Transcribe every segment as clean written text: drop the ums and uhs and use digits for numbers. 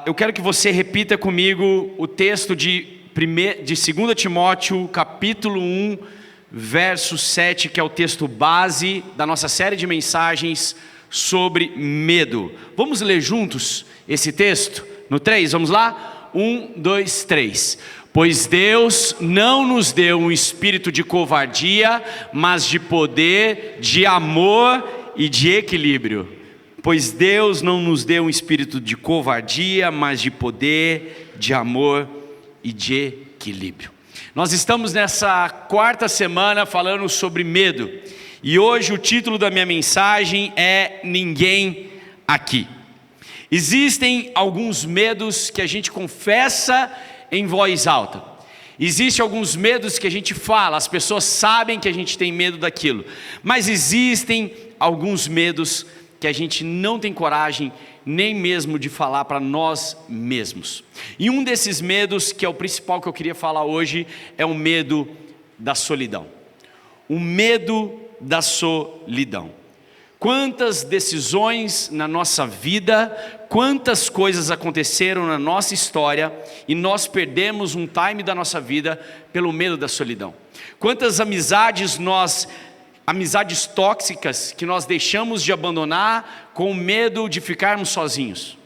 Eu quero que você repita comigo o texto de 2 Timóteo, capítulo 1, verso 7, que é o texto base da nossa série de mensagens sobre medo. Vamos ler juntos esse texto? No 3, vamos lá? 1, 2, 3. Pois Deus não nos deu um espírito de covardia, mas de poder, de amor e de equilíbrio. Pois Deus não nos deu um espírito de covardia, mas de poder, de amor e de equilíbrio. Nós estamos nessa quarta semana falando sobre medo. E hoje o título da minha mensagem é Ninguém Aqui. Existem alguns medos que a gente confessa em voz alta. Existem alguns medos que a gente fala, as pessoas sabem que a gente tem medo daquilo. Mas existem alguns medos que a gente não tem coragem nem mesmo de falar para nós mesmos. E um desses medos, que é o principal que eu queria falar hoje, é o medo da solidão. O medo da solidão. Quantas decisões na nossa vida, quantas coisas aconteceram na nossa história e nós perdemos um time da nossa vida pelo medo da solidão. Quantas amizades tóxicas que nós deixamos de abandonar com medo de ficarmos sozinhos.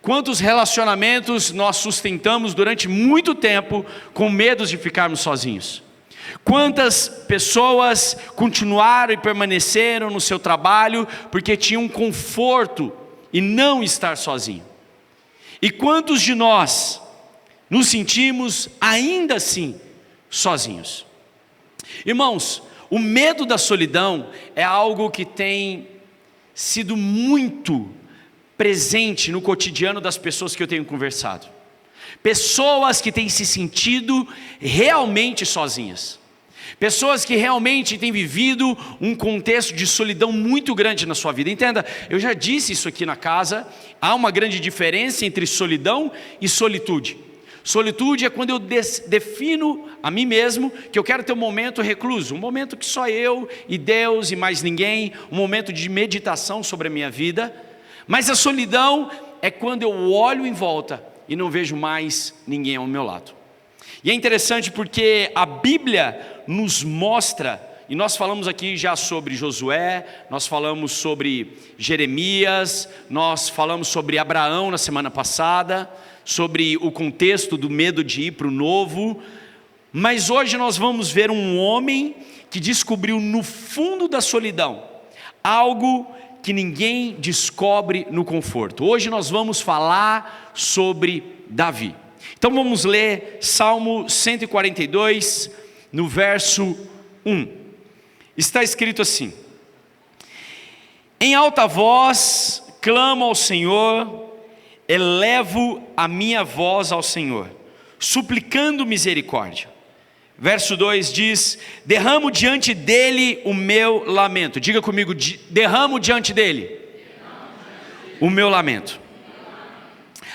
Quantos relacionamentos nós sustentamos durante muito tempo com medo de ficarmos sozinhos. Quantas pessoas continuaram e permaneceram no seu trabalho porque tinham conforto e não estar sozinho. E quantos de nós nos sentimos ainda assim sozinhos. Irmãos, o medo da solidão é algo que tem sido muito presente no cotidiano das pessoas que eu tenho conversado. Pessoas que têm se sentido realmente sozinhas. Pessoas que realmente têm vivido um contexto de solidão muito grande na sua vida. Entenda, eu já disse isso aqui na casa, há uma grande diferença entre solidão e solitude. Solitude é quando eu defino a mim mesmo que eu quero ter um momento recluso, um momento que só eu e Deus e mais ninguém, um momento de meditação sobre a minha vida. Mas a solidão é quando eu olho em volta e não vejo mais ninguém ao meu lado. E é interessante porque a Bíblia nos mostra, e nós falamos aqui já sobre Josué, nós falamos sobre Jeremias, nós falamos sobre Abraão na semana passada, sobre o contexto do medo de ir para o novo, mas hoje nós vamos ver um homem que descobriu no fundo da solidão algo que ninguém descobre no conforto. Hoje nós vamos falar sobre Davi. Então vamos ler Salmo 142, no verso 1. Está escrito assim: em alta voz clamo ao Senhor, elevo a minha voz ao Senhor, suplicando misericórdia. Verso 2 diz: derramo diante dele o meu lamento. Diga comigo, derramo diante dele o meu lamento.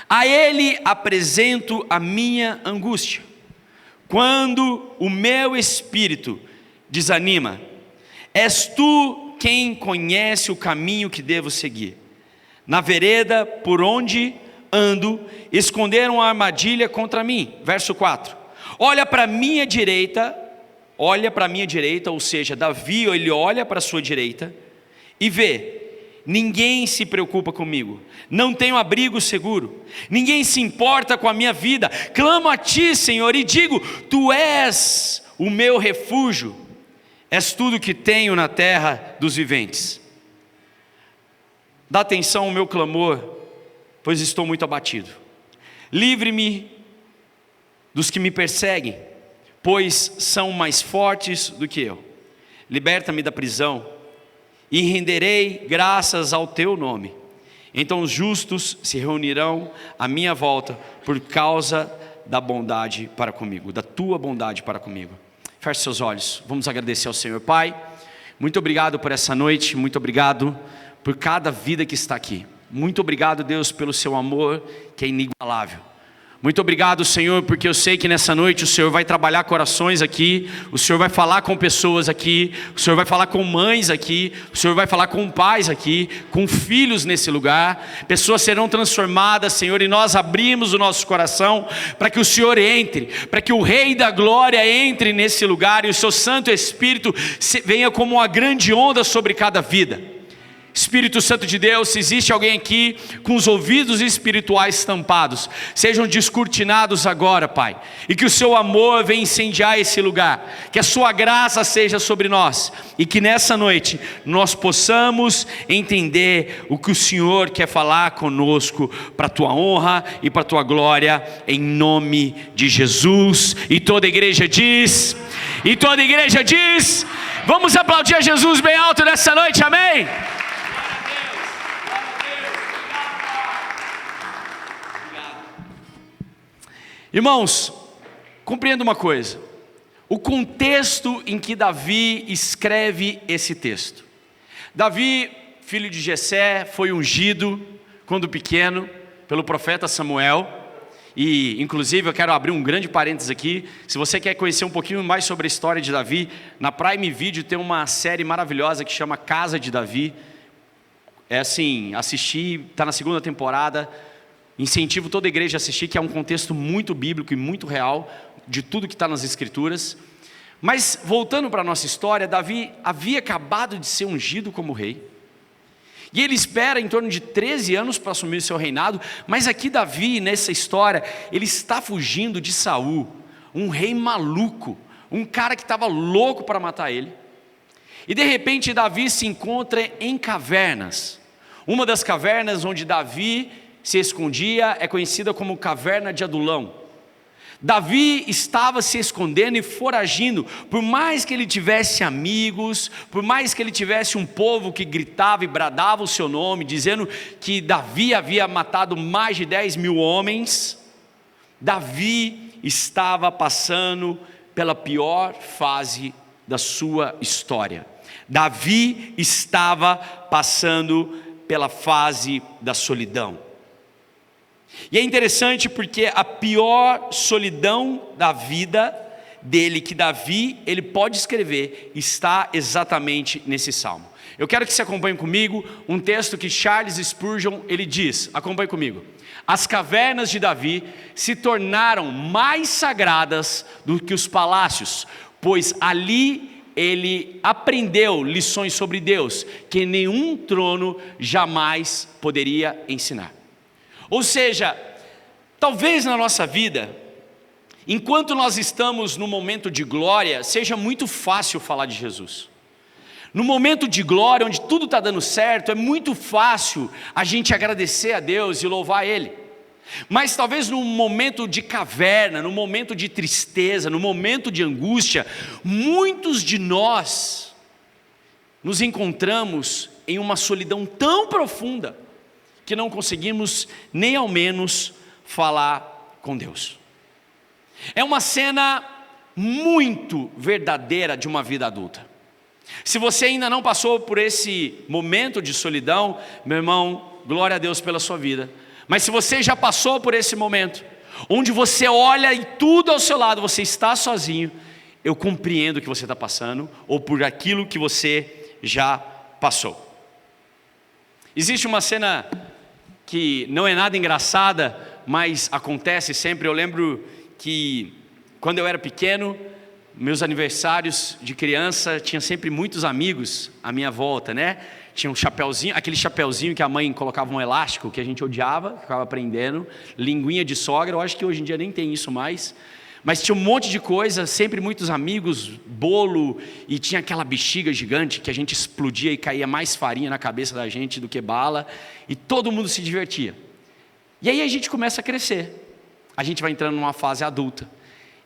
A ele apresento a minha angústia. Quando o meu espírito desanima, és tu quem conhece o caminho que devo seguir. Na vereda por onde ando, esconderam a armadilha contra mim. Verso 4. Olha para a minha direita, ou seja, Davi, ele olha para a sua direita e vê, ninguém se preocupa comigo, não tenho abrigo seguro, ninguém se importa com a minha vida. Clamo a ti, Senhor, e digo, tu és o meu refúgio, és tudo que tenho na terra dos viventes. Dá atenção ao meu clamor, pois estou muito abatido. Livre-me dos que me perseguem, pois são mais fortes do que eu. Liberta-me da prisão e renderei graças ao teu nome. Então os justos se reunirão à minha volta por causa da bondade para comigo, da tua bondade para comigo. Feche seus olhos, vamos agradecer ao Senhor. Pai, muito obrigado por essa noite, muito obrigado por cada vida que está aqui. Muito obrigado, Deus, pelo seu amor que é inigualável. Muito obrigado, Senhor, porque eu sei que nessa noite o Senhor vai trabalhar corações aqui, o Senhor vai falar com pessoas aqui, o Senhor vai falar com mães aqui, o Senhor vai falar com pais aqui, com filhos nesse lugar. Pessoas serão transformadas, Senhor, e nós abrimos o nosso coração para que o Senhor entre, para que o Rei da Glória entre nesse lugar e o Seu Santo Espírito venha como uma grande onda sobre cada vida. Espírito Santo de Deus, se existe alguém aqui com os ouvidos espirituais tampados, sejam descortinados agora, Pai, e que o Seu amor venha incendiar esse lugar, que a Sua graça seja sobre nós, e que nessa noite nós possamos entender o que o Senhor quer falar conosco, para a Tua honra e para a Tua glória, em nome de Jesus. E toda a igreja diz, vamos aplaudir a Jesus bem alto nessa noite, amém? Irmãos, compreenda uma coisa, o contexto em que Davi escreve esse texto. Davi, filho de Jessé, foi ungido quando pequeno pelo profeta Samuel, e inclusive eu quero abrir um grande parênteses aqui. Se você quer conhecer um pouquinho mais sobre a história de Davi, na Prime Video tem uma série maravilhosa que chama Casa de Davi. É assim, assisti, está na 2ª temporada. Incentivo toda a igreja a assistir, que é um contexto muito bíblico e muito real de tudo que está nas Escrituras. Mas voltando para a nossa história, Davi havia acabado de ser ungido como rei, e ele espera em torno de 13 anos para assumir o seu reinado. Mas aqui Davi, nessa história, ele está fugindo de Saul, um rei maluco, um cara que estava louco para matar ele. E de repente Davi se encontra em cavernas. Uma das cavernas onde Davi se escondia é conhecida como Caverna de Adulão. Davi estava se escondendo e foragindo, por mais que ele tivesse amigos, por mais que ele tivesse um povo que gritava e bradava o seu nome, dizendo que Davi havia matado mais de 10.000 homens, Davi estava passando pela pior fase da sua história. Davi estava passando pela fase da solidão. E é interessante porque a pior solidão da vida dele, que Davi, ele pode escrever, está exatamente nesse salmo. Eu quero que você acompanhe comigo um texto que Charles Spurgeon, ele diz, acompanhe comigo: as cavernas de Davi se tornaram mais sagradas do que os palácios, pois ali ele aprendeu lições sobre Deus, que nenhum trono jamais poderia ensinar. Ou seja, talvez na nossa vida, enquanto nós estamos no momento de glória, seja muito fácil falar de Jesus. No momento de glória, onde tudo está dando certo, é muito fácil a gente agradecer a Deus e louvar Ele. Mas talvez no momento de caverna, no momento de tristeza, no momento de angústia, muitos de nós nos encontramos em uma solidão tão profunda que não conseguimos nem ao menos falar com Deus. É uma cena muito verdadeira de uma vida adulta. Se você ainda não passou por esse momento de solidão, meu irmão, glória a Deus pela sua vida. Mas se você já passou por esse momento, onde você olha e tudo ao seu lado, você está sozinho, eu compreendo o que você está passando, ou por aquilo que você já passou. Existe uma cena que não é nada engraçada, mas acontece sempre. Eu lembro que quando eu era pequeno, meus aniversários de criança, tinha sempre muitos amigos à minha volta, né? Tinha um chapeuzinho, aquele chapeuzinho que a mãe colocava um elástico, que a gente odiava, ficava prendendo, linguinha de sogra. Eu acho que hoje em dia nem tem isso mais. Mas tinha um monte de coisa, sempre muitos amigos, bolo, e tinha aquela bexiga gigante que a gente explodia e caía mais farinha na cabeça da gente do que bala, e todo mundo se divertia. E aí a gente começa a crescer, a gente vai entrando numa fase adulta,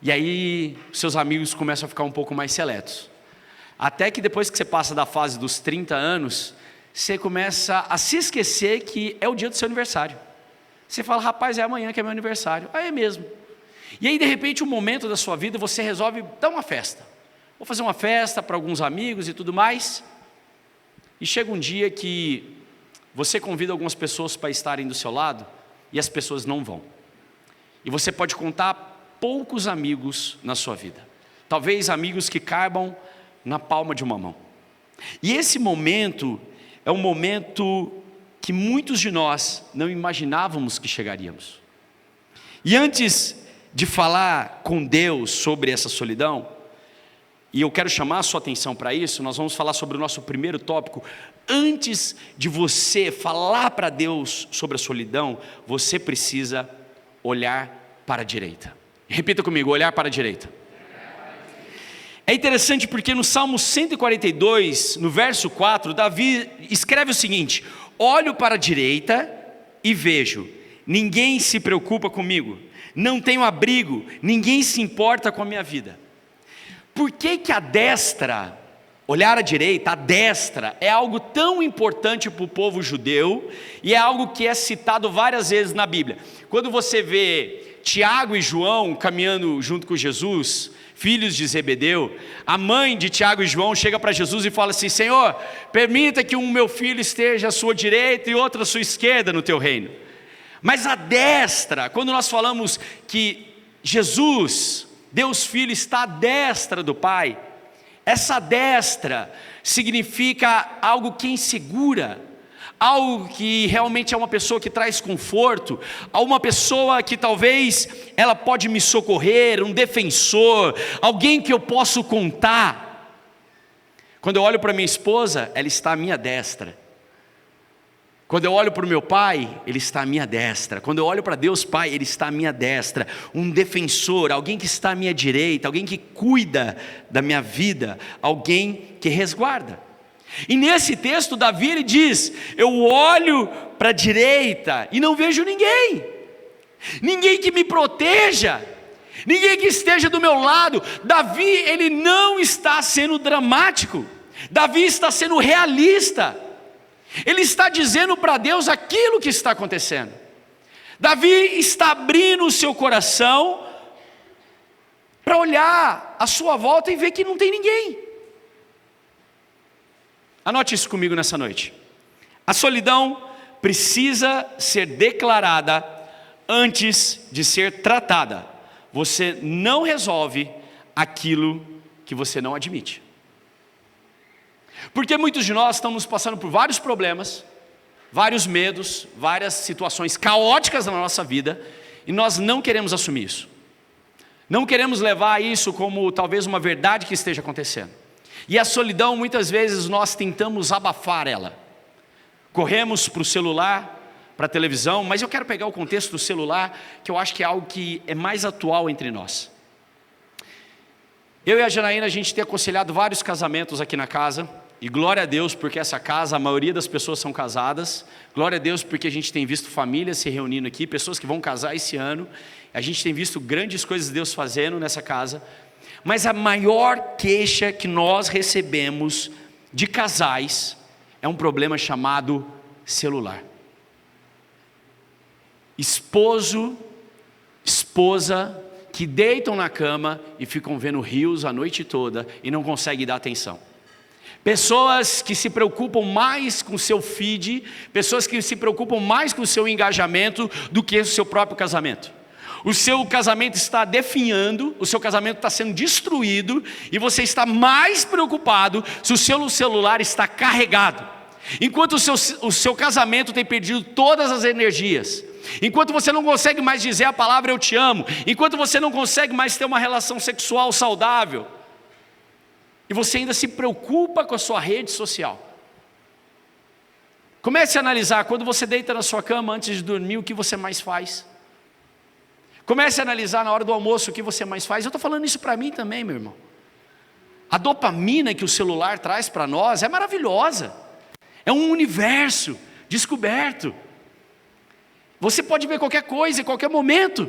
e aí seus amigos começam a ficar um pouco mais seletos. Até que depois que você passa da fase dos 30 anos, você começa a se esquecer que é o dia do seu aniversário. Você fala, rapaz, é amanhã que é meu aniversário. Ah, é mesmo. E aí de repente um momento da sua vida você resolve dar uma festa. Vou fazer uma festa para alguns amigos e tudo mais. E chega um dia que você convida algumas pessoas para estarem do seu lado e as pessoas não vão. E você pode contar poucos amigos na sua vida. Talvez amigos que caibam na palma de uma mão. E esse momento é um momento que muitos de nós não imaginávamos que chegaríamos. E antes de falar com Deus sobre essa solidão, e eu quero chamar a sua atenção para isso, nós vamos falar sobre o nosso primeiro tópico. Antes de você falar para Deus sobre a solidão, você precisa olhar para a direita. Repita comigo, olhar para a direita. É interessante porque no Salmo 142, no verso 4, Davi escreve o seguinte: olho para a direita e vejo, ninguém se preocupa comigo, não tenho abrigo, ninguém se importa com a minha vida. Por que a destra, olhar à direita, a destra, é algo tão importante para o povo judeu, e é algo que é citado várias vezes na Bíblia? Quando você vê Tiago e João caminhando junto com Jesus, filhos de Zebedeu, a mãe de Tiago e João chega para Jesus e fala assim: Senhor, permita que um meu filho esteja à sua direita e outro à sua esquerda no teu reino. Mas a destra, quando nós falamos que Jesus, Deus Filho, está à destra do Pai, essa destra significa algo que insegura, algo que realmente é uma pessoa que traz conforto, uma pessoa que talvez ela pode me socorrer, um defensor, alguém que eu posso contar. Quando eu olho para minha esposa, ela está à minha destra. Quando eu olho para o meu pai, ele está à minha destra. Quando eu olho para Deus Pai, ele está à minha destra. Um defensor, alguém que está à minha direita, alguém que cuida da minha vida, alguém que resguarda. E nesse texto Davi ele diz: eu olho para a direita e não vejo ninguém, ninguém que me proteja, ninguém que esteja do meu lado. Davi ele não está sendo dramático, Davi está sendo realista. Ele está dizendo para Deus aquilo que está acontecendo. Davi está abrindo o seu coração para olhar à sua volta e ver que não tem ninguém. Anote isso comigo nessa noite. A solidão precisa ser declarada antes de ser tratada. Você não resolve aquilo que você não admite. Porque muitos de nós estamos passando por vários problemas, vários medos, várias situações caóticas na nossa vida, e nós não queremos assumir isso. Não queremos levar isso como talvez uma verdade que esteja acontecendo. E a solidão, muitas vezes nós tentamos abafar ela. Corremos para o celular, para a televisão, mas eu quero pegar o contexto do celular, que eu acho que é algo que é mais atual entre nós. Eu e a Janaína, a gente tem aconselhado vários casamentos aqui na casa, e glória a Deus porque essa casa, a maioria das pessoas são casadas. Glória a Deus porque a gente tem visto famílias se reunindo aqui, pessoas que vão casar esse ano. A gente tem visto grandes coisas de Deus fazendo nessa casa. Mas a maior queixa que nós recebemos de casais é um problema chamado celular. Esposo, esposa que deitam na cama e ficam vendo reels a noite toda e não conseguem dar atenção. Pessoas que se preocupam mais com o seu feed, pessoas que se preocupam mais com o seu engajamento do que o seu próprio casamento. O seu casamento está definhando, o seu casamento está sendo destruído, e você está mais preocupado se o seu celular está carregado. Enquanto o seu casamento tem perdido todas as energias, enquanto você não consegue mais dizer a palavra eu te amo, enquanto você não consegue mais ter uma relação sexual saudável, e você ainda se preocupa com a sua rede social. Comece a analisar, quando você deita na sua cama antes de dormir, o que você mais faz. Comece a analisar na hora do almoço o que você mais faz. Eu estou falando isso para mim também, meu irmão. A dopamina que o celular traz para nós é maravilhosa. É um universo descoberto. Você pode ver qualquer coisa em qualquer momento.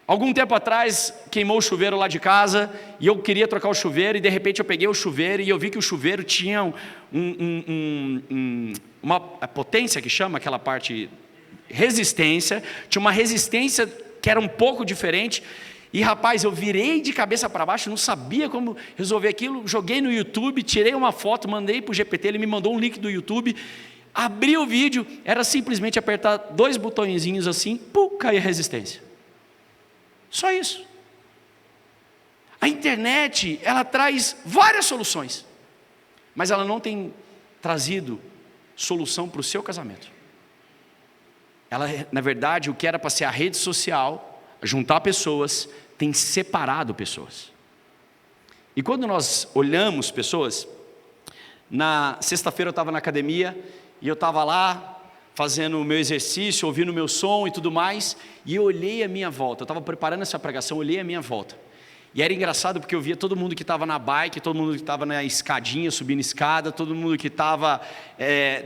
Algum tempo atrás queimou o chuveiro lá de casa e eu queria trocar o chuveiro, e de repente eu peguei o chuveiro e eu vi que o chuveiro tinha uma potência, que chama aquela parte, resistência, tinha uma resistência que era um pouco diferente. E rapaz, eu virei de cabeça para baixo, não sabia como resolver aquilo, joguei no YouTube, tirei uma foto, mandei para o GPT, ele me mandou um link do YouTube, abri o vídeo, era simplesmente apertar 2 botõezinhos assim, pum, caía a resistência. Só isso. A internet, ela traz várias soluções, mas ela não tem trazido solução para o seu casamento. Ela, na verdade, o que era para ser a rede social, juntar pessoas, tem separado pessoas. E quando nós olhamos pessoas, na sexta-feira eu estava na academia, e eu estava lá, fazendo o meu exercício, ouvindo o meu som e tudo mais, e eu olhei a minha volta, eu estava preparando essa pregação, eu olhei a minha volta, e era engraçado porque eu via todo mundo que estava na bike, todo mundo que estava na escadinha, subindo escada, todo mundo que estava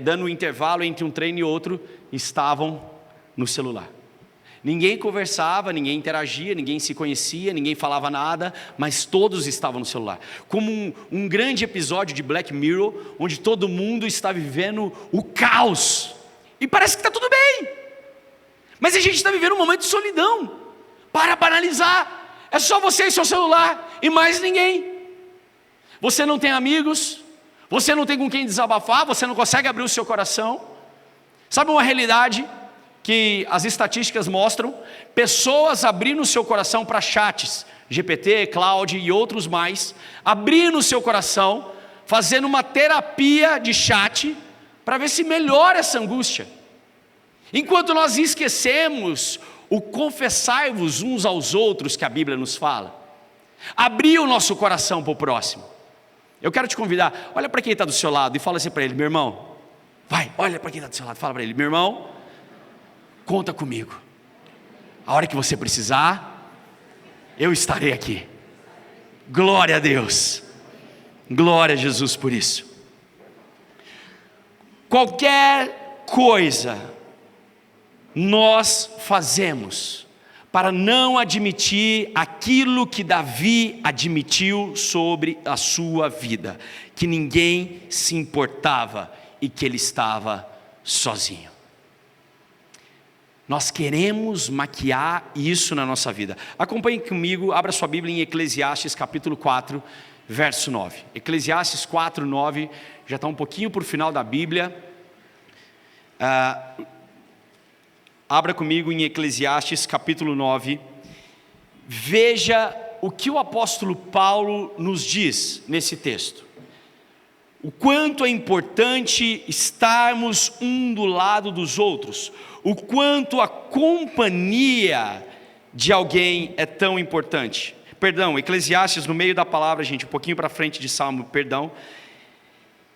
dando um intervalo entre um treino e outro, estavam no celular. Ninguém conversava, ninguém interagia, ninguém se conhecia, ninguém falava nada, mas todos estavam no celular. Como um grande episódio de Black Mirror, onde todo mundo está vivendo o caos. E parece que está tudo bem. Mas a gente está vivendo um momento de solidão. Para analisar. É só você e seu celular, e mais ninguém. Você não tem amigos, você não tem com quem desabafar, você não consegue abrir o seu coração. Sabe uma realidade que as estatísticas mostram? Pessoas abrindo o seu coração para chats, GPT, Cloud e outros mais, abrindo o seu coração, fazendo uma terapia de chat, para ver se melhora essa angústia. Enquanto nós esquecemos o confessai-vos uns aos outros que a Bíblia nos fala, abrir o nosso coração para o próximo. Eu quero te convidar, olha para quem está do seu lado e fala assim para ele: meu irmão, vai, olha para quem está do seu lado, fala para ele: meu irmão, conta comigo, a hora que você precisar, eu estarei aqui. Glória a Deus, glória a Jesus por isso. Qualquer coisa nós fazemos para não admitir aquilo que Davi admitiu sobre a sua vida, que ninguém se importava e que ele estava sozinho. Nós queremos maquiar isso na nossa vida. Acompanhe comigo, abra sua Bíblia em Eclesiastes capítulo 4, verso 9. Eclesiastes 4, 9, já está um pouquinho por final da Bíblia. Abra comigo em Eclesiastes capítulo 9, veja o que o apóstolo Paulo nos diz nesse texto. O quanto é importante estarmos um do lado dos outros, o quanto a companhia de alguém é tão importante. Perdão, Eclesiastes, no meio da palavra, gente, um pouquinho para frente de Salmo, perdão.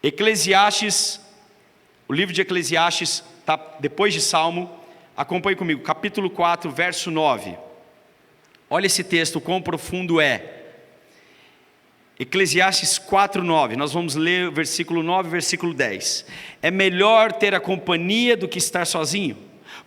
Eclesiastes, o livro de Eclesiastes está depois de Salmo. Acompanhe comigo, capítulo 4, verso 9. Olha esse texto, quão profundo é. Eclesiastes 4, 9. Nós vamos ler o versículo 9 e versículo 10. É melhor ter a companhia do que estar sozinho,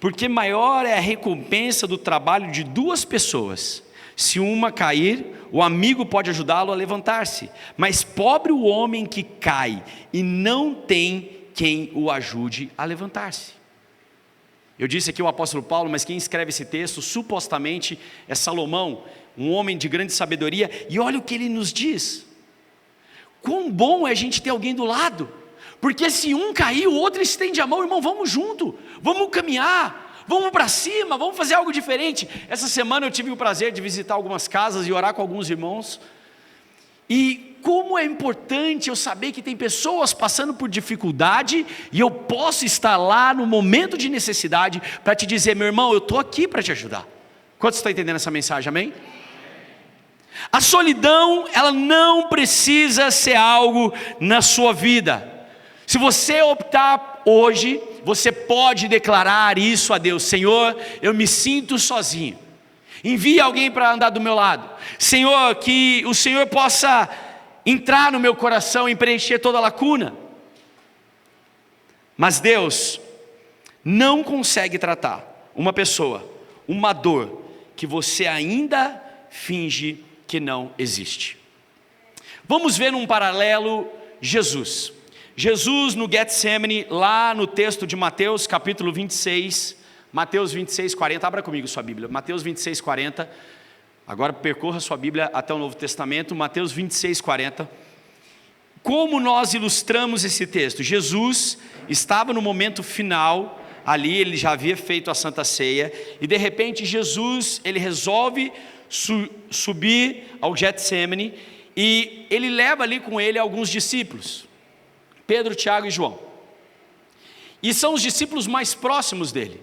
porque maior é a recompensa do trabalho de duas pessoas. Se uma cair, o amigo pode ajudá-lo a levantar-se, mas pobre o homem que cai e não tem quem o ajude a levantar-se. Eu disse aqui o apóstolo Paulo, mas quem escreve esse texto supostamente é Salomão, um homem de grande sabedoria, e olha o que ele nos diz. Quão bom é a gente ter alguém do lado, porque se um cair, o outro estende a mão. Irmão, vamos junto, vamos caminhar, vamos para cima, vamos fazer algo diferente. Essa semana eu tive o prazer de visitar algumas casas e orar com alguns irmãos, e como é importante eu saber que tem pessoas passando por dificuldade, e eu posso estar lá no momento de necessidade, para te dizer: meu irmão, eu estou aqui para te ajudar. Quantos estão entendendo essa mensagem, amém? A solidão, ela não precisa ser algo na sua vida. Se você optar hoje, você pode declarar isso a Deus: Senhor, eu me sinto sozinho, envie alguém para andar do meu lado. Senhor, que o Senhor possa entrar no meu coração e preencher toda a lacuna. Mas Deus não consegue tratar uma pessoa, uma dor que você ainda finge que não existe. Vamos ver um paralelo. Jesus no Getsemane, lá no texto de Mateus capítulo 26, Mateus 26, 40, abra comigo sua Bíblia, Mateus 26, 40, agora percorra sua Bíblia até o Novo Testamento, Mateus 26, 40, como nós ilustramos esse texto? Jesus estava no momento final ali ele já havia feito a Santa Ceia, e de repente Jesus, ele resolve subir ao Getsemane, e ele leva ali com ele alguns discípulos, Pedro, Tiago e João, e são os discípulos mais próximos dele,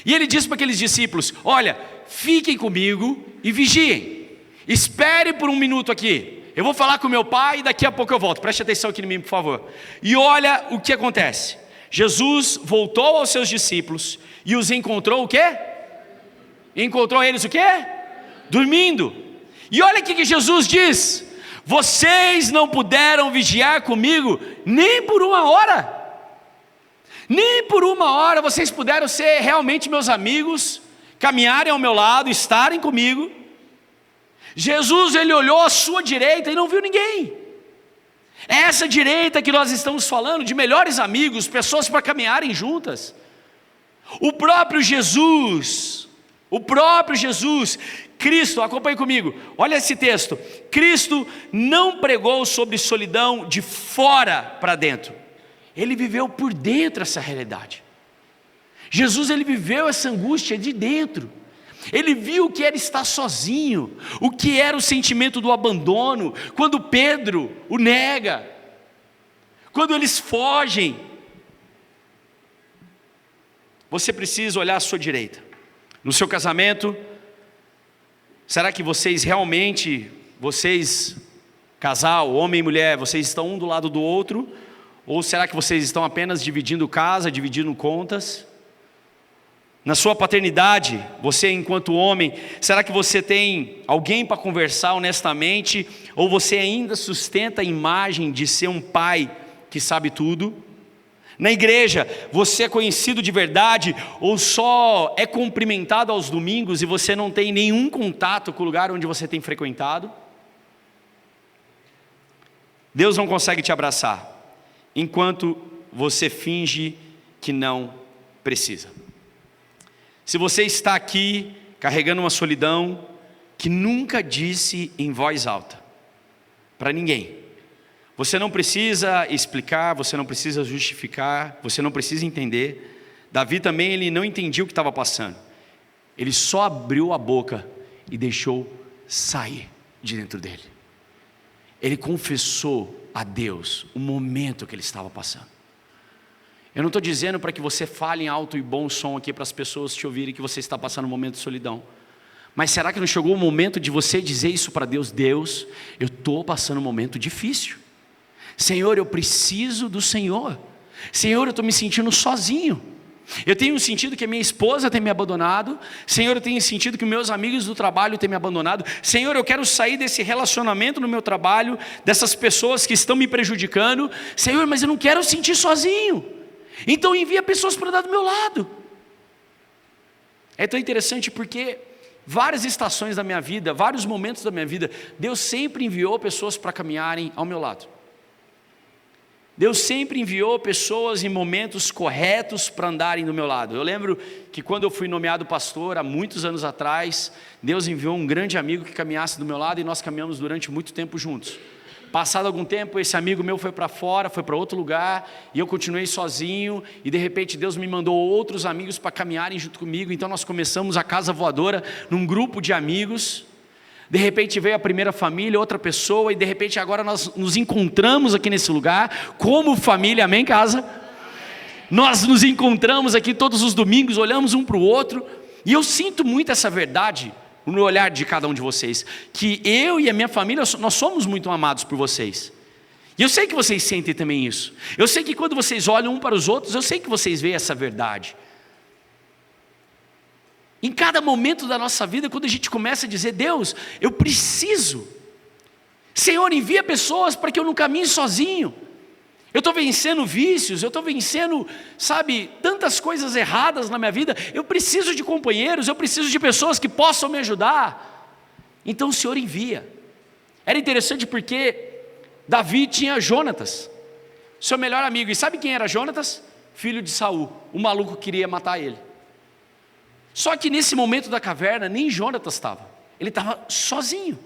e ele diz para aqueles discípulos: olha, fiquem comigo e vigiem, espere por um minuto aqui, eu vou falar com meu pai e daqui a pouco eu volto, preste atenção aqui em mim por favor. E olha o que acontece, Jesus voltou aos seus discípulos e os encontrou o quê? Encontrou eles o quê? Dormindo. E olha o que Jesus diz: vocês não puderam vigiar comigo nem por uma hora. Nem por uma hora vocês puderam ser realmente meus amigos, caminharem ao meu lado, estarem comigo. Jesus, ele olhou à sua direita e não viu ninguém. É essa direita que nós estamos falando, de melhores amigos, pessoas para caminharem juntas. O próprio Jesus, Cristo, acompanhe comigo, olha esse texto. Cristo não pregou sobre solidão de fora para dentro, ele viveu por dentro essa realidade. Jesus, ele viveu essa angústia de dentro. Ele viu o que era estar sozinho, o que era o sentimento do abandono, quando Pedro o nega, quando eles fogem. Você precisa olhar à sua direita. No seu casamento, será que vocês realmente, casal, homem e mulher, vocês estão um do lado do outro? Ou será que vocês estão apenas dividindo casa, dividindo contas? Na sua paternidade, você enquanto homem, será que você tem alguém para conversar honestamente? Ou você ainda sustenta a imagem de ser um pai que sabe tudo? Na igreja, você é conhecido de verdade? Ou só é cumprimentado aos domingos e você não tem nenhum contato com o lugar onde você tem frequentado? Deus não consegue te abraçar enquanto você finge que não precisa. Se você está aqui carregando uma solidão que nunca disse em voz alta para ninguém, você não precisa explicar, você não precisa justificar, você não precisa entender. Davi também, ele não entendia o que estava passando, ele só abriu a boca e deixou sair de dentro dele. Ele confessou a Deus o momento que ele estava passando. Eu não estou dizendo para que você fale em alto e bom som aqui para as pessoas te ouvirem que você está passando um momento de solidão. Mas será que não chegou o momento de você dizer isso para Deus? Deus, eu estou passando um momento difícil. Senhor, eu preciso do Senhor. Senhor, eu estou me sentindo sozinho. Eu tenho sentido que a minha esposa tem me abandonado. Senhor, eu tenho sentido que meus amigos do trabalho têm me abandonado. Senhor, eu quero sair desse relacionamento no meu trabalho, dessas pessoas que estão me prejudicando. Senhor, mas eu não quero sentir sozinho. Então envia pessoas para dar do meu lado. É tão interessante porque várias estações da minha vida, vários momentos da minha vida, Deus sempre enviou pessoas para caminharem ao meu lado. Deus sempre enviou pessoas em momentos corretos para andarem do meu lado. Eu lembro que quando eu fui nomeado pastor, há muitos anos atrás, Deus enviou um grande amigo que caminhasse do meu lado e nós caminhamos durante muito tempo juntos. Passado algum tempo, esse amigo meu foi para fora, foi para outro lugar, e eu continuei sozinho, e de repente Deus me mandou outros amigos para caminharem junto comigo. Então nós começamos a Casa Voadora num grupo de amigos. De repente veio a primeira família, outra pessoa, e de repente agora nós nos encontramos aqui nesse lugar, como família, amém, casa? Amém. Nós nos encontramos aqui todos os domingos, olhamos um para o outro, e eu sinto muito essa verdade no olhar de cada um de vocês, que eu e a minha família, nós somos muito amados por vocês, e eu sei que vocês sentem também isso. Eu sei que quando vocês olham um para os outros, eu sei que vocês veem essa verdade. Em cada momento da nossa vida, quando a gente começa a dizer: Deus, eu preciso, Senhor, envia pessoas para que eu não caminhe sozinho. Eu estou vencendo vícios, eu estou vencendo, tantas coisas erradas na minha vida. Eu preciso de companheiros, eu preciso de pessoas que possam me ajudar. Então o Senhor envia. Era interessante porque Davi tinha Jonatas, seu melhor amigo. E sabe quem era Jonatas? Filho de Saul. O maluco queria matar ele. Só que nesse momento da caverna, nem Jonatas estava. Ele estava sozinho.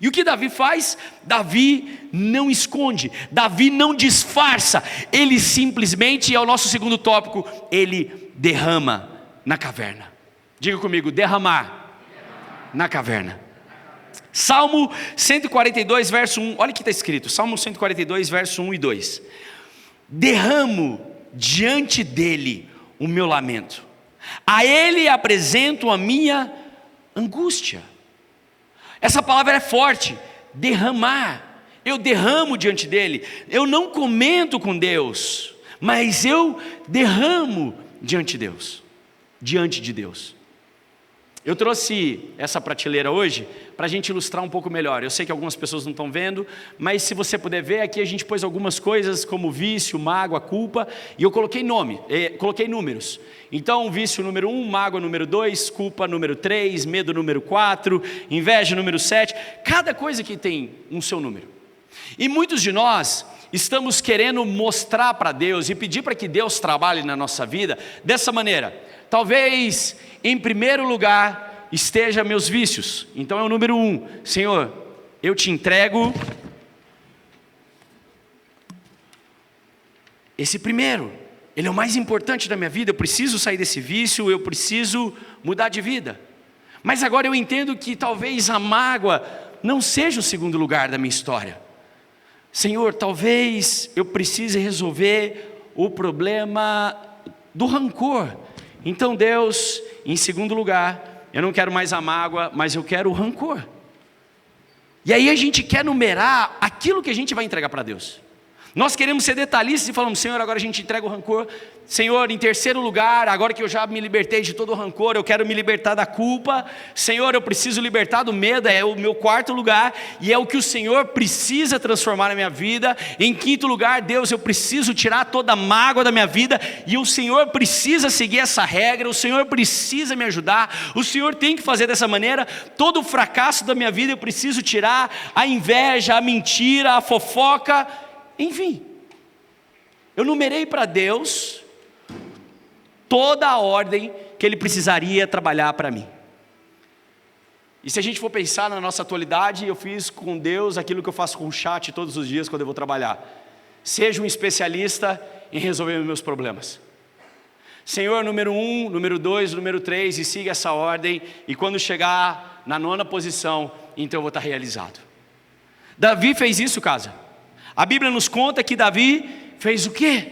E o que Davi faz? Davi não esconde, Davi não disfarça, ele simplesmente, é o nosso segundo tópico, ele derrama na caverna. Diga comigo, derramar na caverna. Salmo 142, verso 1, olha o que está escrito, Salmo 142, verso 1 e 2. Derramo diante dele o meu lamento, a ele apresento a minha angústia. Essa palavra é forte, derramar. Eu derramo diante dele. Eu não comento com Deus, mas eu derramo diante de Deus. Eu trouxe essa prateleira hoje para a gente ilustrar um pouco melhor. Eu sei que algumas pessoas não estão vendo, mas se você puder ver, aqui a gente pôs algumas coisas como vício, mágoa, culpa, e eu coloquei coloquei números. Então, vício número 1, mágoa número 2, culpa número 3, medo número 4, inveja número 7, cada coisa que tem um seu número. E muitos de nós estamos querendo mostrar para Deus e pedir para que Deus trabalhe na nossa vida dessa maneira. Talvez, em primeiro lugar, esteja meus vícios. Então é o número 1. Senhor, eu te entrego esse primeiro. Ele é o mais importante da minha vida. Eu preciso sair desse vício, eu preciso mudar de vida. Mas agora eu entendo que talvez a mágoa não seja o segundo lugar da minha história. Senhor, talvez eu precise resolver o problema do rancor. Então Deus, em segundo lugar, eu não quero mais a mágoa, mas eu quero o rancor. E aí a gente quer numerar aquilo que a gente vai entregar para Deus. Nós queremos ser detalhistas e falamos, Senhor, agora a gente entrega o rancor. Senhor, em terceiro lugar, agora que eu já me libertei de todo o rancor, eu quero me libertar da culpa. Senhor, eu preciso libertar do medo, é o meu quarto lugar, e é o que o Senhor precisa transformar na minha vida. Em quinto lugar, Deus, eu preciso tirar toda a mágoa da minha vida, e o Senhor precisa seguir essa regra, o Senhor precisa me ajudar, o Senhor tem que fazer dessa maneira. Todo o fracasso da minha vida eu preciso tirar, a inveja, a mentira, a fofoca, enfim. Eu numerei para Deus toda a ordem que Ele precisaria trabalhar para mim. E se a gente for pensar na nossa atualidade, eu fiz com Deus aquilo que eu faço com o chat todos os dias quando eu vou trabalhar. Seja um especialista em resolver meus problemas. Senhor, número 1, número 2, número 3, e siga essa ordem, e quando chegar na 9ª posição, então eu vou estar realizado. Davi fez isso, casa. A Bíblia nos conta que Davi fez o quê?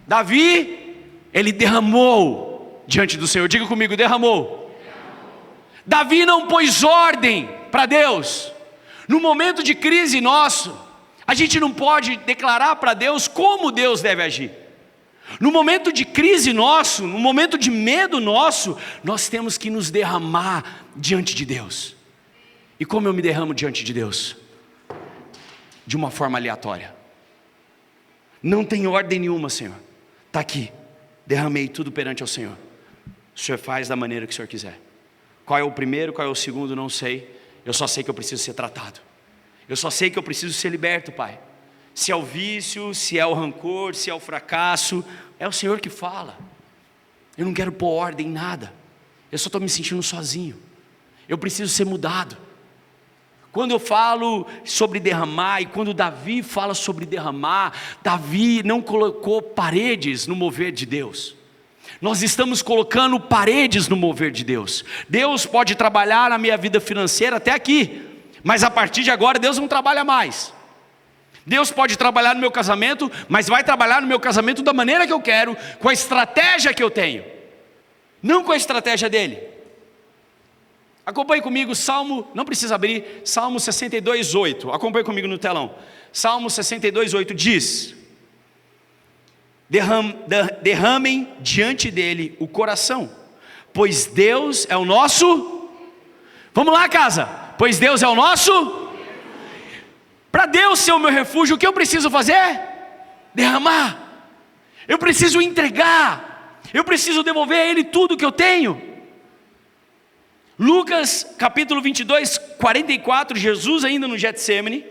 Davi, ele derramou diante do Senhor. Diga comigo, derramou. Davi não pôs ordem para Deus. No momento de crise nosso, a gente não pode declarar para Deus como Deus deve agir. No momento de crise nosso, no momento de medo nosso, nós temos que nos derramar diante de Deus. E como eu me derramo diante de Deus? De uma forma aleatória. Não tem ordem nenhuma, Senhor. Está aqui. Derramei tudo perante ao Senhor. O Senhor faz da maneira que o Senhor quiser. Qual é o primeiro, qual é o segundo, não sei. Eu só sei que eu preciso ser tratado. Eu só sei que eu preciso ser liberto, Pai. Se é o vício, se é o rancor, se é o fracasso, é o Senhor que fala. Eu não quero pôr ordem em nada. Eu só estou me sentindo sozinho. Eu preciso ser mudado. Quando eu falo sobre derramar, e quando Davi fala sobre derramar, Davi não colocou paredes no mover de Deus. Nós estamos colocando paredes no mover de Deus. Deus pode trabalhar na minha vida financeira até aqui, mas a partir de agora Deus não trabalha mais. Deus pode trabalhar no meu casamento, mas vai trabalhar no meu casamento da maneira que eu quero, com a estratégia que eu tenho, não com a estratégia dele. Acompanhe comigo, Salmo, não precisa abrir, Salmo 62, 8. Acompanhe comigo no telão. Salmo 62, 8 diz: derramem diante dele o coração, pois Deus é o nosso. Vamos lá, casa. Pois Deus é o nosso. Para Deus ser o meu refúgio, o que eu preciso fazer? Derramar. Eu preciso entregar. Eu preciso devolver a Ele tudo que eu tenho. Lucas capítulo 22, 44, Jesus ainda no Getsêmani,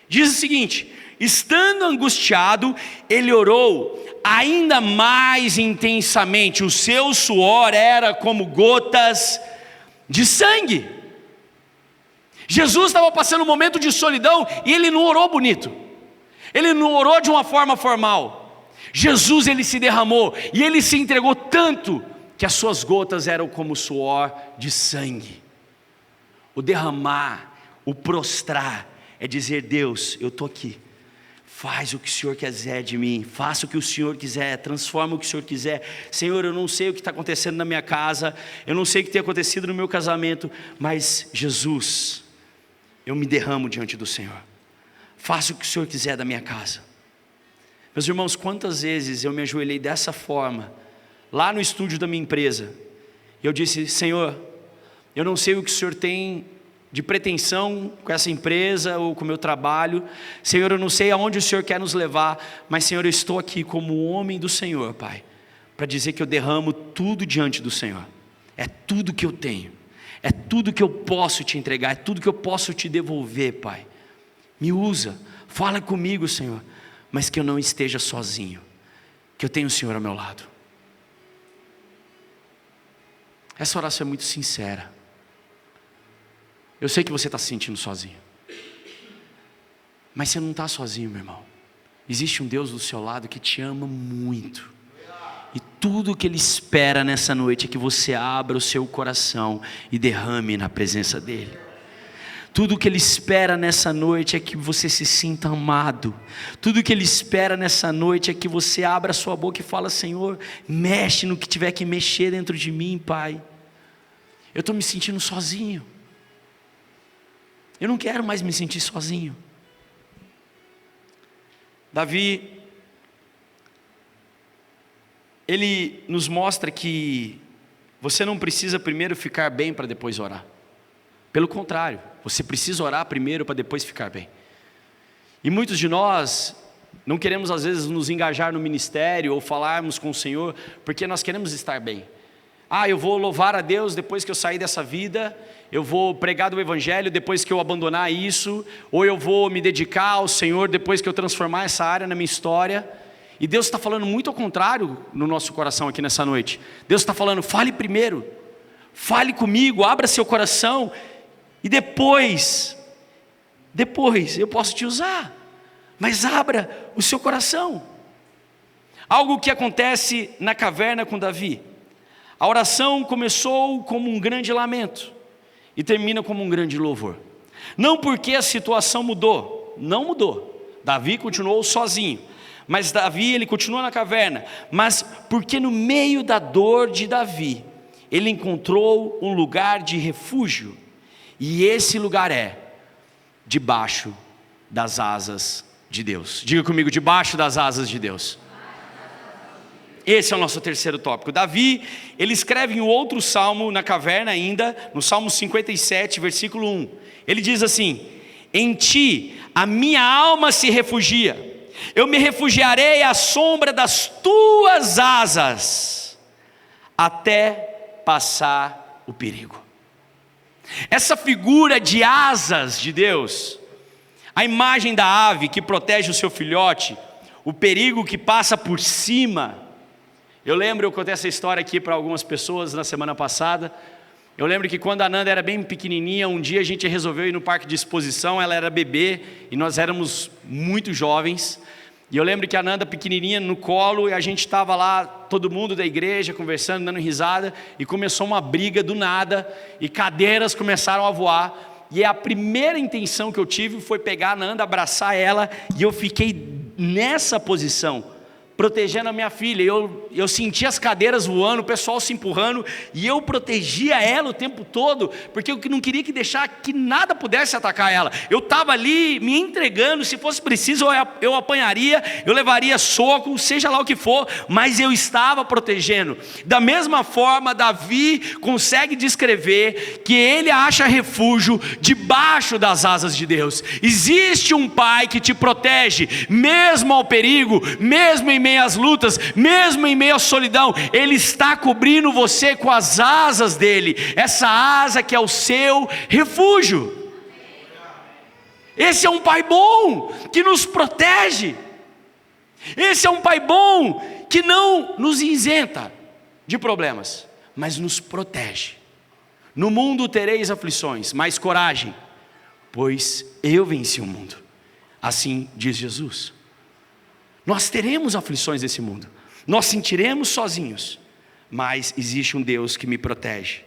diz o seguinte: estando angustiado, ele orou ainda mais intensamente, o seu suor era como gotas de sangue. Jesus estava passando um momento de solidão e ele não orou bonito. Ele não orou de uma forma formal. Jesus, ele se derramou e ele se entregou tanto que as suas gotas eram como suor de sangue. O derramar, o prostrar, é dizer: Deus, eu estou aqui. Faz o que o Senhor quiser de mim, faça o que o Senhor quiser, transforma o que o Senhor quiser. Senhor, eu não sei o que está acontecendo na minha casa, eu não sei o que tem acontecido no meu casamento, mas Jesus, eu me derramo diante do Senhor. Faça o que o Senhor quiser da minha casa. Meus irmãos, quantas vezes eu me ajoelhei dessa forma, lá no estúdio da minha empresa, e eu disse: Senhor, eu não sei o que o Senhor tem de pretensão com essa empresa ou com o meu trabalho. Senhor, eu não sei aonde o Senhor quer nos levar, mas Senhor, eu estou aqui como homem do Senhor, Pai, para dizer que eu derramo tudo diante do Senhor. É tudo que eu tenho, é tudo que eu posso te entregar, é tudo que eu posso te devolver, Pai. Me usa, fala comigo, Senhor, mas que eu não esteja sozinho, que eu tenha o Senhor ao meu lado. Essa oração é muito sincera. Eu sei que você está se sentindo sozinho, mas você não está sozinho, meu irmão. Existe um Deus do seu lado que te ama muito, e tudo o que Ele espera nessa noite é que você abra o seu coração e derrame na presença dEle. Tudo o que Ele espera nessa noite é que você se sinta amado. Tudo o que Ele espera nessa noite é que você abra a sua boca e fala: Senhor, mexe no que tiver que mexer dentro de mim, Pai. Eu estou me sentindo sozinho. Eu não quero mais me sentir sozinho. Davi, ele nos mostra que você não precisa primeiro ficar bem para depois orar. Pelo contrário, você precisa orar primeiro para depois ficar bem. E muitos de nós não queremos às vezes nos engajar no ministério ou falarmos com o Senhor porque nós queremos estar bem. Eu vou louvar a Deus depois que eu sair dessa vida, eu vou pregar do Evangelho depois que eu abandonar isso, ou eu vou me dedicar ao Senhor depois que eu transformar essa área na minha história. E Deus está falando muito ao contrário no nosso coração aqui nessa noite. Deus está falando: fale primeiro, fale comigo, abra seu coração, e depois eu posso te usar, mas abra o seu coração. Algo que acontece na caverna com Davi. A oração começou como um grande lamento e termina como um grande louvor. Não porque a situação mudou, não mudou. Davi continuou sozinho, mas Davi, ele continua na caverna, mas porque no meio da dor de Davi, ele encontrou um lugar de refúgio, e esse lugar é debaixo das asas de Deus. Diga comigo: debaixo das asas de Deus. Esse é o nosso terceiro tópico. Davi, ele escreve em outro salmo na caverna ainda, no Salmo 57, versículo 1. Ele diz assim: em ti a minha alma se refugia, eu me refugiarei à sombra das tuas asas, até passar o perigo. Essa figura de asas de Deus, a imagem da ave que protege o seu filhote, o perigo que passa por cima. Eu contei essa história aqui para algumas pessoas na semana passada. Eu lembro que quando a Nanda era bem pequenininha, um dia a gente resolveu ir no parque de exposição. Ela era bebê e nós éramos muito jovens. E eu lembro que a Nanda pequenininha no colo, e a gente estava lá, todo mundo da igreja, conversando, dando risada, e começou uma briga do nada, e cadeiras começaram a voar. E a primeira intenção que eu tive foi pegar a Nanda, abraçar ela, e eu fiquei nessa posição, protegendo a minha filha. Eu senti as cadeiras voando, o pessoal se empurrando, e eu protegia ela o tempo todo, porque eu não queria deixar que nada pudesse atacar ela. Eu estava ali me entregando, se fosse preciso eu apanharia, eu levaria soco, seja lá o que for, mas eu estava protegendo. Da mesma forma, Davi consegue descrever que ele acha refúgio debaixo das asas de Deus. Existe um Pai que te protege, mesmo ao perigo, mesmo em meio às lutas, mesmo em meio à solidão. Ele está cobrindo você com as asas dele, essa asa que é o seu refúgio. Esse é um Pai bom que nos protege. Esse é um Pai bom que não nos isenta de problemas, mas nos protege. No mundo tereis aflições, mas coragem, pois eu venci o mundo. Assim diz Jesus. Nós teremos aflições desse mundo, nós sentiremos sozinhos, mas existe um Deus que me protege.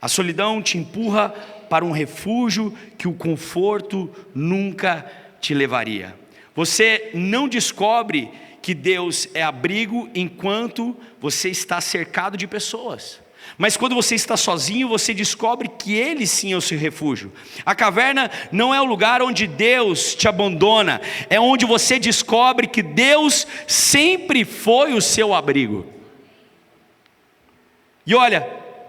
A solidão te empurra para um refúgio que o conforto nunca te levaria. Você não descobre que Deus é abrigo enquanto você está cercado de pessoas. Mas quando você está sozinho, você descobre que Ele sim é o seu refúgio. A caverna não é o lugar onde Deus te abandona, é onde você descobre que Deus sempre foi o seu abrigo. E olha,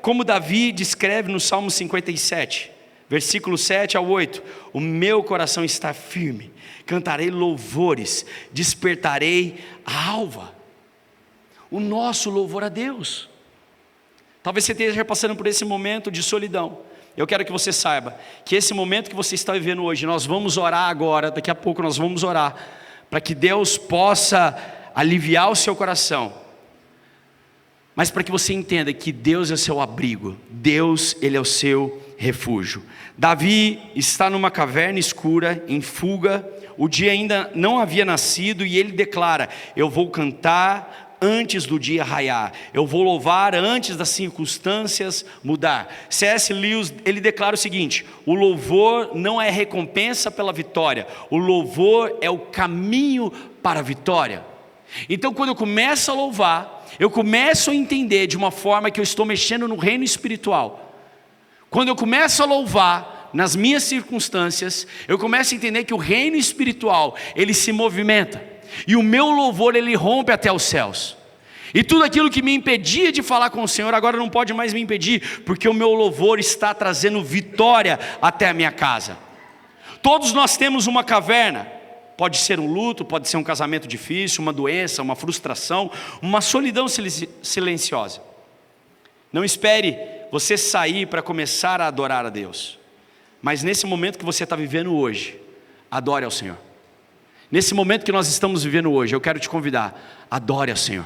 como Davi descreve no Salmo 57, versículo 7 ao 8, o meu coração está firme, cantarei louvores, despertarei a alva. O nosso louvor a Deus. Talvez você esteja passando por esse momento de solidão. Eu quero que você saiba que esse momento que você está vivendo hoje, nós vamos orar agora, daqui a pouco nós vamos orar, para que Deus possa aliviar o seu coração, mas para que você entenda que Deus é o seu abrigo, Deus, Ele é o seu refúgio. Davi está numa caverna escura, em fuga, o dia ainda não havia nascido, e ele declara: eu vou cantar antes do dia raiar, eu vou louvar antes das circunstâncias mudar. C.S. Lewis, ele declara o seguinte: o louvor não é recompensa pela vitória, o louvor é o caminho para a vitória. Então quando eu começo a louvar, eu começo a entender de uma forma que eu estou mexendo no reino espiritual. Quando eu começo a louvar nas minhas circunstâncias, eu começo a entender que o reino espiritual, ele se movimenta, e o meu louvor, ele rompe até os céus, e tudo aquilo que me impedia de falar com o Senhor, agora não pode mais me impedir, porque o meu louvor está trazendo vitória até a minha casa. Todos nós temos uma caverna, pode ser um luto, pode ser um casamento difícil, uma doença, uma frustração, uma solidão silenciosa. Não espere você sair para começar a adorar a Deus, mas nesse momento que você está vivendo hoje, adore ao Senhor. Nesse momento que nós estamos vivendo hoje, eu quero te convidar: adore ao Senhor,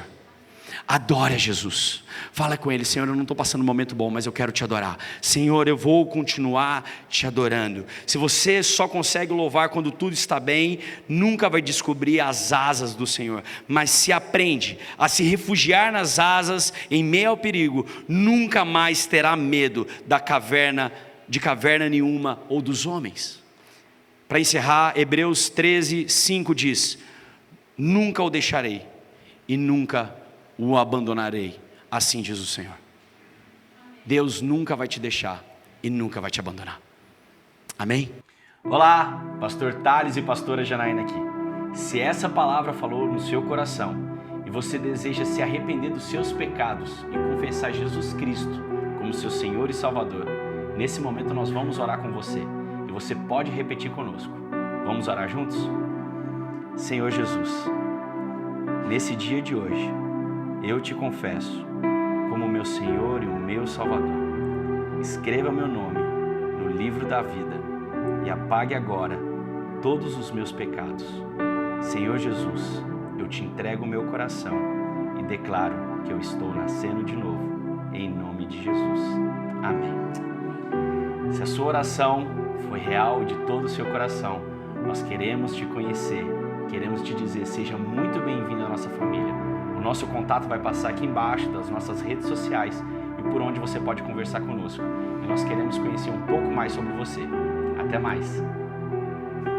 adore a Jesus. Fala com Ele: Senhor, eu não estou passando um momento bom, mas eu quero te adorar. Senhor, eu vou continuar te adorando. Se você só consegue louvar quando tudo está bem, nunca vai descobrir as asas do Senhor. Mas se aprende a se refugiar nas asas em meio ao perigo, nunca mais terá medo de caverna nenhuma ou dos homens. Para encerrar, Hebreus 13, 5 diz: nunca o deixarei e nunca o abandonarei, assim diz o Senhor. Deus nunca vai te deixar e nunca vai te abandonar. Amém? Olá, pastor Thales e pastora Janaína aqui. Se essa palavra falou no seu coração e você deseja se arrepender dos seus pecados e confessar Jesus Cristo como seu Senhor e Salvador, nesse momento nós vamos orar com você. E você pode repetir conosco. Vamos orar juntos? Senhor Jesus, nesse dia de hoje, eu te confesso como meu Senhor e o meu Salvador. Escreva meu nome no livro da vida e apague agora todos os meus pecados. Senhor Jesus, eu te entrego o meu coração e declaro que eu estou nascendo de novo, em nome de Jesus. Amém. Se a sua oração foi real de todo o seu coração, nós queremos te conhecer, queremos te dizer: seja muito bem-vindo à nossa família. O nosso contato vai passar aqui embaixo das nossas redes sociais e por onde você pode conversar conosco. E nós queremos conhecer um pouco mais sobre você. Até mais!